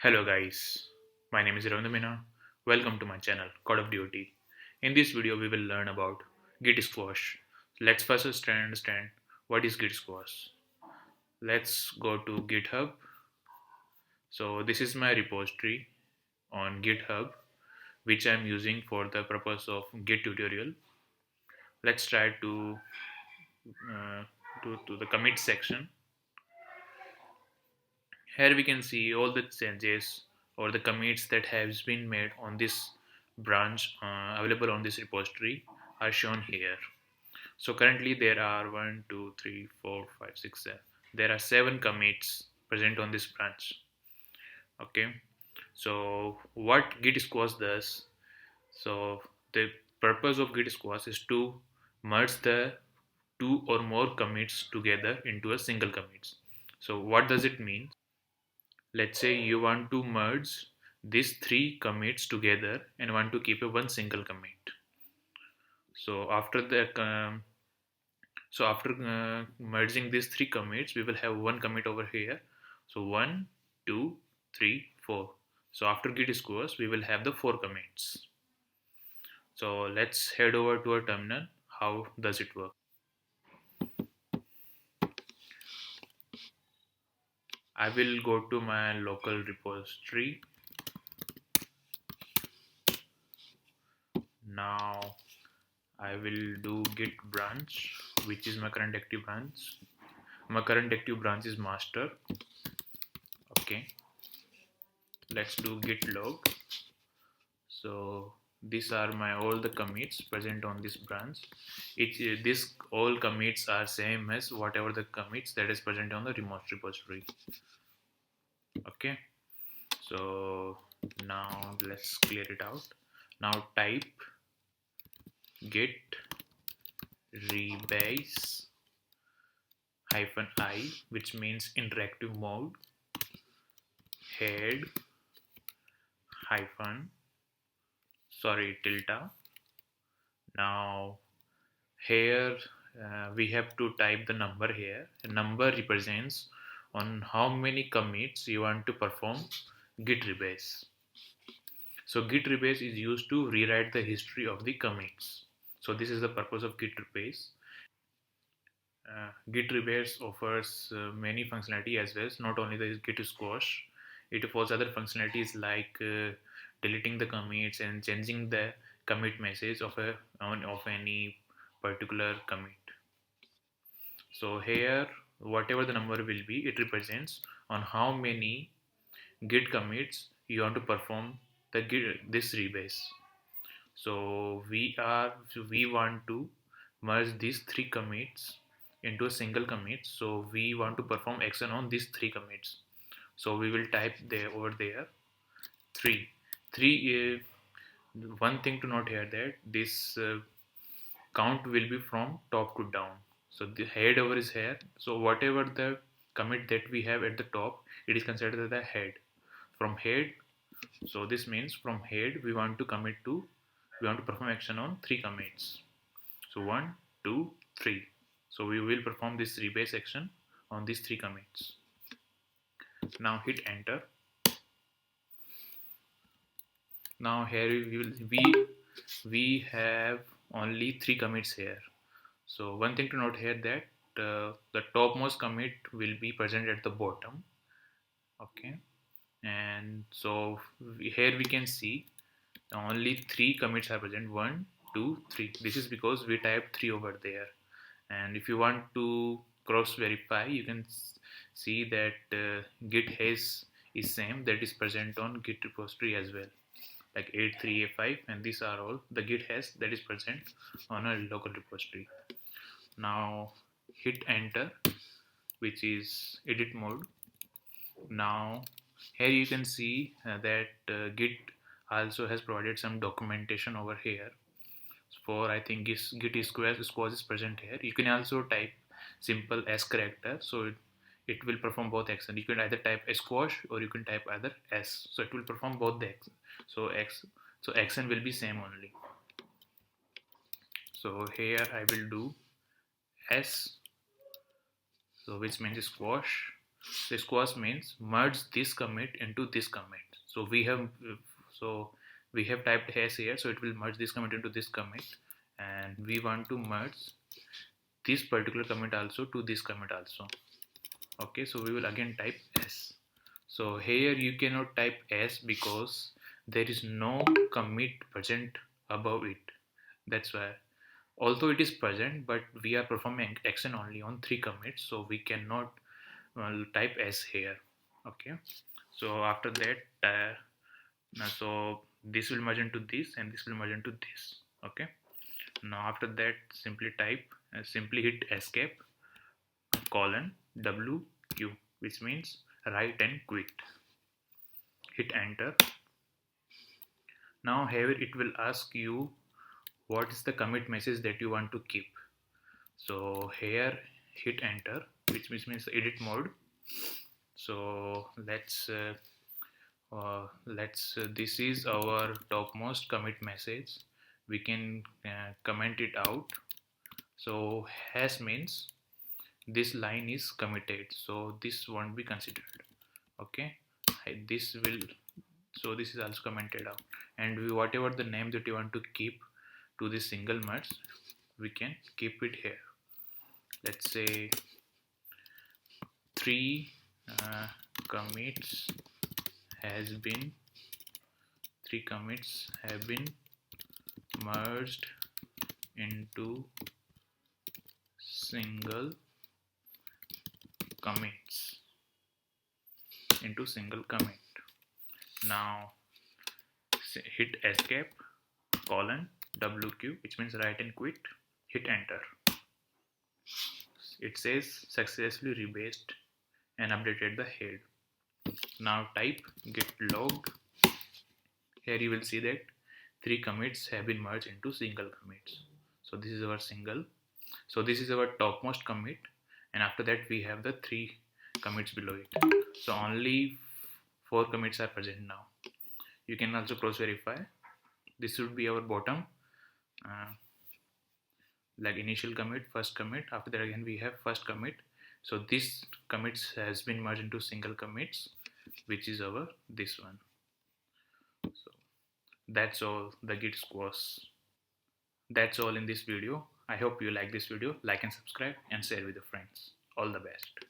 Hello guys, my name is Ravindra. Welcome to my channel Code of Duty. In this video we will learn about Git Squash. Let's first understand what is Git Squash. Let's go to GitHub. So this is my repository on GitHub which I am using for the purpose of Git tutorial. Let's try uh, to the commit section. Here we can see all the changes or the commits that has been made on this branch available on this repository are shown here. So currently there are 1, 2, 3, 4, 5, 6, 7. There are 7 commits present on this branch. Okay. So what Git squash does? So the purpose of Git squash is to merge the two or more commits together into a single commit. So what does it mean? Let's say you want to merge these 3 commits together and want to keep a one single commit. So after merging these 3 commits, we will have one commit over here. So 1, 2, 3, 4. So after git squash, we will have the 4 commits. So let's head over to our terminal. How does it work? I will go to my local repository. Now I will do git branch, which is my current active branch. My current active branch is master. Okay, let's do git log. So these are my all the commits present on this branch. This all commits are same as whatever the commits that is present on the remote repository. Okay, so now let's clear it out. Now type git rebase -i, which means interactive mode, head hyphen tilde. Now here we have to type the number here. A number represents on how many commits you want to perform git rebase. So git rebase is used to rewrite the history of the commits. So this is the purpose of git rebase. Git rebase offers many functionality as well, not only the git squash. It offers other functionalities like deleting the commits and changing the commit message of any particular commit. So here whatever the number will be, it represents on how many git commits you want to perform this rebase. So we want to merge these 3 commits into a single commit. So we want to perform action on these 3 commits. So we will type there over there 3. 3 one thing to note here that this count will be from top to down. So the head over is here. So whatever the commit that we have at the top, it is considered as the head. From head, so this means from head we want to perform action on 3 commits. So 1, 2, 3. So we will perform this rebase action on these 3 commits. Now hit enter. Now here we have only 3 commits here. So one thing to note here that the topmost commit will be present at the bottom. Okay, and so here we can see only 3 commits are present: 1, 2, 3. This is because we typed 3 over there. And if you want to cross verify, you can see that git has is same that is present on git repository as well, like 83A5, and these are all the git has that is present on a local repository. Now hit enter, which is edit mode. Now here you can see that git also has provided some documentation over here for, I think, git squash is present here. You can also type simple s character, so it will perform both action. You can either type squash or you can type either s, so it will perform both the action. So action will be same only. So here I will do s, so which means squash. So squash means merge this commit into this commit. So we have typed s here, so it will merge this commit into this commit, and we want to merge this particular commit also to this commit also. Okay, so we will again type s. So here you cannot type s because there is no commit present above it. That's why, although it is present, but we are performing action only on 3 commits, so we cannot type s here. Okay, so after that so this will merge into this and this will merge into this. Okay, now after that simply hit escape colon wq, which means write and quit. Hit enter. Now here it will ask you what is the commit message that you want to keep. So here hit enter, which means edit mode. So this is our topmost commit message. We can comment it out. So hash means this line is committed, so this won't be considered. Okay, this will, so this is also commented out, and whatever the name that you want to keep to this single merge, we can keep it here. Let's say 3 commits have been merged into single commit. Now hit escape colon wq, which means write and quit. Hit enter. It says successfully rebased and updated the head. Now type git log. Here you will see that 3 commits have been merged into single commits. So this is our single. So this is our topmost commit, and after that we have the 3 commits below it. So only 4 commits are present now. You can also cross verify. This should be our bottom, like initial commit, first commit. After that again we have first commit. So this commits has been merged into single commits, which is our this one. So that's all the git squash. That's all in this video. I hope you like this video. Like and subscribe and share with your friends. All the best.